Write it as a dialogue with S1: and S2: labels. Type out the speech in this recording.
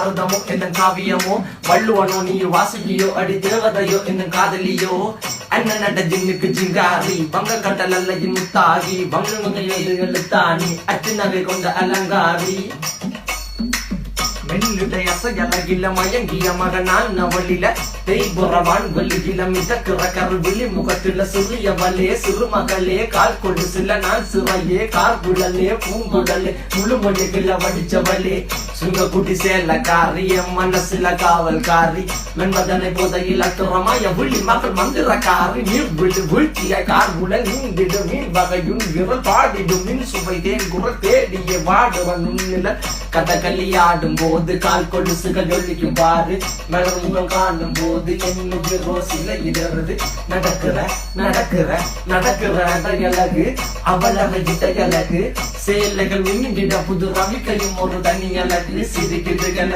S1: அர்த்தமோ என்ன காவியமோ வள்ளுவனோ நீ வாசுகியோ அடி தேவதையோ என்ன காதலியோ அண்ணன் நட்ட ஜின்னுக்கு ஜிங்காரி வங்க கட்டலல்ல முத்தாகி வங்க முகையோடு எழுத்தாணி அச்சு நகை கொண்ட அலங்காரி மெல்லுடைய அசையலகில மயங்கிய மகனான் நவலில தேய்புறவான் வலியில மிதக்கிற கருவிழி முகத்தில சிறிய வலே சிறுமகளே கால் கொடு சில நான் சிறையே கார்குழலே பூங்குடலே முழுமொழிகள வடிச்சவளே சுங்க குட்டி சேலக்காரி என் மனசுல காவல்காரி மென்பதனை போதையில் அத்துறமாய விழி மகள் மந்திரக்காரி நீர் விழு வீழ்த்திய கார்குழல் நீந்திடு மீன் வகையுன் விரல் பாடிடும் மின் சுவை தேன் குரல் தேடிய வாடுவன் உன்னில கதகளி ஆடும் போது கால் கொலுசுகள் ஒழிக்கும் பாரு மலர் முகம் காணும் போது என்னுடைய ரோசில இடருது நடக்கிற நடக்கிற நடக்கிற அழகு அவளக இட்ட அழகு சேலைகள் மின்னிட புது ரவிக்கையும் ஒரு தனி அழகு சிரிக்குது